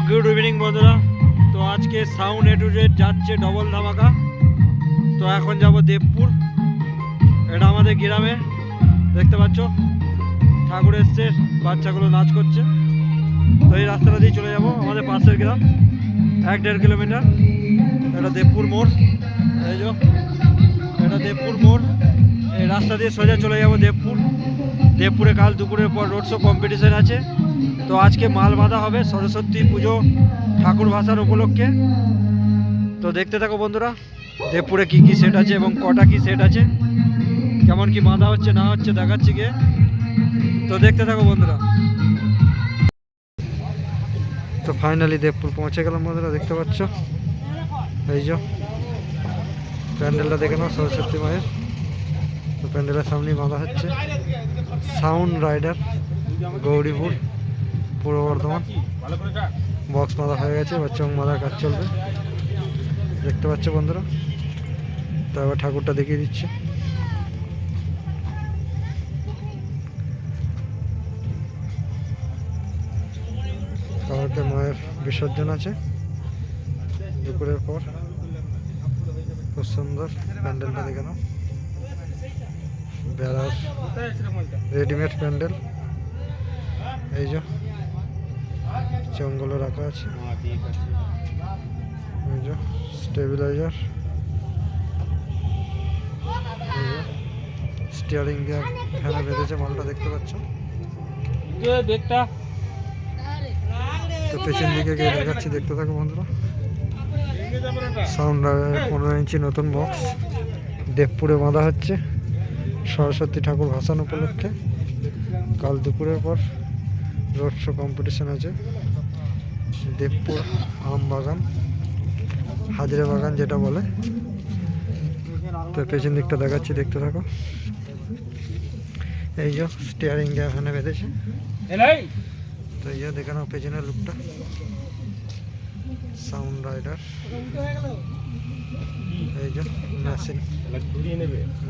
Good evening বন্ধুরা। তো আজকে সাউন্ড এ টু জেড যাচ্ছে ডবল ধামাকা। তো এখন যাব দেবপুর, এটা আমাদের গ্রামে। দেখতে পাচ্ছ ঠাকুর এসছে, বাচ্চাগুলো নাচ করছে। তো এই রাস্তাটা দিয়ে চলে যাব আমাদের পাশের গ্রাম, 1-1.5 কিলোমিটার। এটা দেবপুর মোড়, এই যে এটা দেবপুর মোড়। এই রাস্তা দিয়ে সোজা চলে যাব দেবপুর। দেবপুরে কাল দুপুরের পর রোড শো কম্পিটিশন আছে। তো আজকে মাল বাঁধা হবে সরস্বতী পুজো ঠাকুর ভাসার উপলক্ষে। তো দেখতে থাকো বন্ধুরা, দেবপুরে কি কি সেট আছে এবং কটা কি সেট আছে, কেমন কি বাঁধা হচ্ছে না হচ্ছে দেখাচ্ছি গিয়ে। তো দেখতে থাকো বন্ধুরা। তো ফাইনালি দেবপুর পৌঁছে গেলাম বন্ধুরা, দেখতে পাচ্ছ এই যে প্যান্ডেলটা দেখে নাও সরস্বতী মায়ের। তো প্যান্ডেলের সামনেই বাঁধা হচ্ছে সাউন্ড রাইডার গৌরীপুর পূর্ব বর্ধমান। বক্স বাঁধা হয়ে গেছে, এবার চং বাঁধার কাজ চলবে, দেখতে পাচ্ছ বন্ধুরা। তো এবার ঠাকুরটা দেখিয়ে দিচ্ছে। কালকে মায়ের বিসর্জন আছে দুপুরের পর। খুব সুন্দর প্যান্ডেলটা দেখে নাও, বেড়ার রেডিমেড প্যান্ডেল। এই যে চংগুলো রাখা আছে, এই যে স্টেবিলাইজার, স্টিয়ারিং দিয়ে ফ্যানে বেঁধেছে মালটা, দেখতে পাচ্ছ। তো পেছন দিকে গিয়ে দেখাচ্ছি, দেখতে থাকো বন্ধুরা। সাউন্ড 15 ইঞ্চি নতুন বক্স দেবপুরে বাঁধা হচ্ছে সরস্বতী ঠাকুর ভাসান উপলক্ষে। কাল দুপুরের পর রোড শো কম্পিটিশন আছে দেবপুর আম বাগান, হাজরে বাগান যেটা বলে। তো পেছন দিকটা দেখাচ্ছি, দেখতে থাকো। এই যে স্টিয়ারিং দিয়ে এখানে বেঁধেছে। তো এই যে দেখে নাও পেছনের লুকটা, সাউন্ড রাইডার। এই যে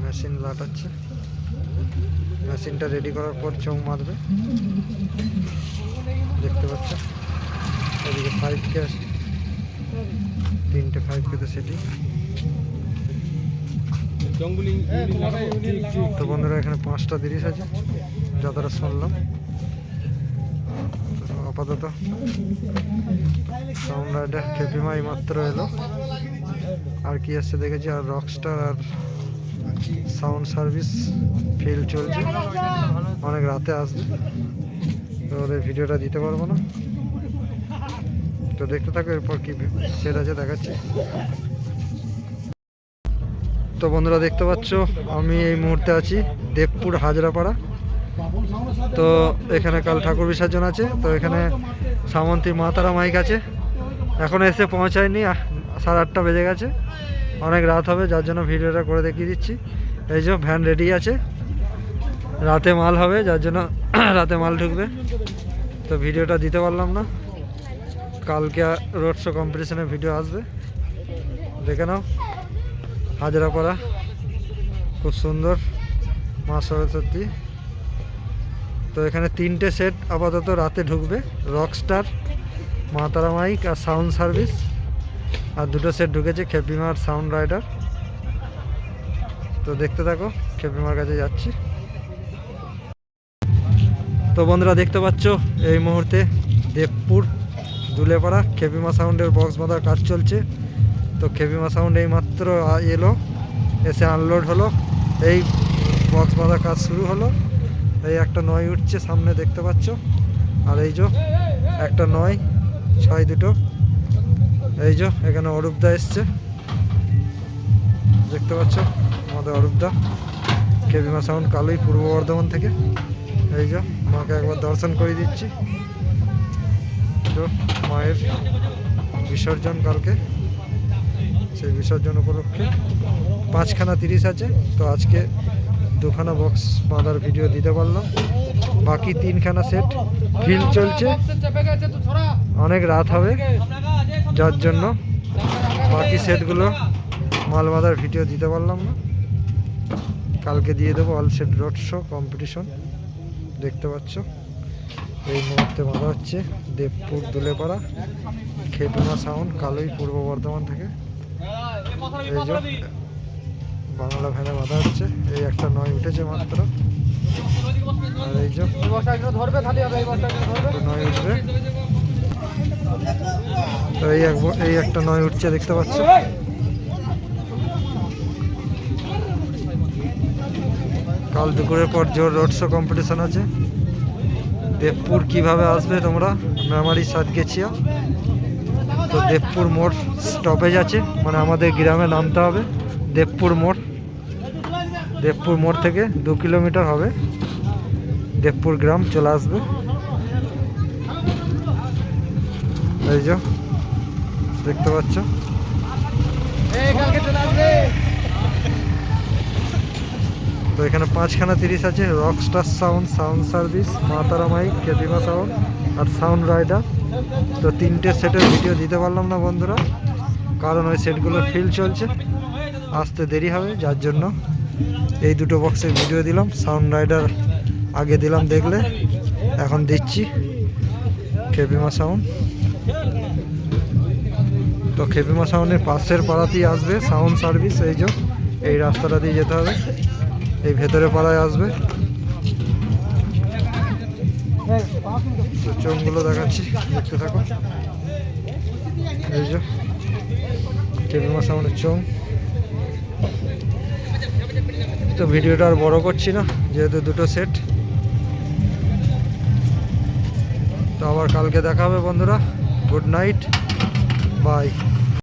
মেশিন লাটাচ্ছে, মেশিনটা রেডি করার পর চং মারবে, দেখতে পাচ্ছ। এদিকে 5K আছে, 3টে 5K তে সেটি। তো বন্ধুরা এখানে 5টা 30 আছে যতটা শুনলাম। আপাতত সাউন্ড রাইডার খেপিমা মাত্র এলো, আর কি আসছে দেখেছি, আর রকস্টার আর সাউন্ড সার্ভিস ফিল চলছে, অনেক রাতে আসবে। তো ওদের ভিডিওটা দিতে পারবো না, তো দেখতে থাকো এরপর কি সেট আছে দেখাচ্ছি। তো বন্ধুরা দেখতে পাচ্ছ আমি এই মুহূর্তে আছি দেবপুর হাজরাপাড়া। তো এখানে কাল ঠাকুর বিসর্জন আছে। তো এখানে সামন্তী মা তারা মাইক আছে, এখনো এসে পৌঁছায়নি, 8:30 বেজে গেছে, অনেক রাত হবে, যার জন্য ভিডিওটা করে দেখিয়ে দিচ্ছি। এই যে ভ্যান রেডি আছে, রাতে মাল হবে, যার জন্য রাতে মাল ঢুকবে। তো ভিডিওটা দিতে পারলাম না, কালকে রোড শো কম্পিটিশনের ভিডিও আসবে, দেখে নাও। হাজরাপাড়া খুব সুন্দর মা সরস্বতী। তো এখানে 3টে সেট আপাতত রাতে ঢুকবে, রকস্টার, মা তারা মাইক আর সাউন্ড সার্ভিস। আর 2টো সেট ঢুকেছে খেপিমার সাউন্ড রাইডার। তো দেখতে থাকো, খেপিমার কাছে যাচ্ছি। তো বন্ধুরা দেখতে পাচ্ছ এই মুহূর্তে দেবপুর দুলেপাড়া খেপিমা সাউন্ডের বক্স বাঁধার কাজ চলছে। তো খেপিমা সাউন্ড এই মাত্র এলো, এসে আনলোড হলো, এই বক্স বাঁধার কাজ শুরু হলো। এই একটা 9 উঠছে সামনে, দেখতে পাচ্ছ। আর এই যে একটা 9, 6 দুটো। এই যে এখানে অরূপদা এসছে, দেখতে পাচ্ছ আমাদের অরূপদা, খেপিমা সাউন্ড কালই পূর্ব বর্ধমান থেকে। এই যে মাকে একবার দর্শন করে দিচ্ছি। তো মায়ের বিসর্জন কালকে, সেই বিসর্জন উপলক্ষে 5খানা 30 আছে। তো আজকে 2খানা বক্স বাঁধার ভিডিও দিতে পারলাম, বাকি 3খানা সেট ফিল চলছে, অনেক রাত হবে, যার জন্য বাকি সেটগুলো মাল বাঁধার ভিডিও দিতে পারলাম না। কালকে দিয়ে দেবো all set road show competition, দেখতে পাচ্ছ। এই মুহূর্তে বাঁধা হচ্ছে দেবপুর দুলেপাড়া, খেপিমা সাউন্ড, কালুই, পূর্ব বর্ধমান থেকে। এই যে বাংলা ভ্যানে বাঁধা হচ্ছে, এই একটা নয় উঠেছে মাত্র, আর এই যে নয় উঠবে। তো এই একটা নয় উঠছে দেখতে পাচ্ছ। কাল দুপুরের পর জোর রোড শো কম্পিটিশন আছে। দেবপুর কিভাবে আসবে তোমরা, মেমারি সাতগেছিয়া। তো দেবপুর মোড় স্টপেজ আছে, মানে আমাদের গ্রামে নামতে হবে দেবপুর মোড়। দেবপুর মোড় থেকে 2 কিলোমিটার হবে, দেবপুর গ্রাম চলে আসবে। এই যে দেখতে পাচ্ছ, তো এখানে 5খানা 30 আছে। রকস্টার সাউন্ড, সাউন্ড সার্ভিস, মা তারা মাইক, খেপিমা সাউন্ড আর সাউন্ড রাইডার। তো 3টে সেটের ভিডিও দিতে পারলাম না বন্ধুরা, কারণ ওই সেটগুলোর ফিল চলছে, আসতে দেরি হবে, যার জন্য এই 2টো বক্সের ভিডিও দিলাম। সাউন্ড রাইডার আগে দিলাম দেখলে, এখন দিচ্ছি খেপিমা সাউন্ড। তো খেপিমা সাউন্ডের পাশের পাড়াতেই আসবে সাউন্ড সার্ভিস। এই যে এই রাস্তাটা দিয়ে যেতে হবে, এই ভেতরে পাড়ায় আসবে। তো চোঙগুলো দেখাচ্ছি, দেখতে থাকো। এই যে খেপিমা সাউন্ডের চোঙ। তো ভিডিওটা আর বড় করছি না, যেহেতু 2টো সেট। তো আবার কালকে দেখা হবে বন্ধুরা, গুড নাইট, বাই।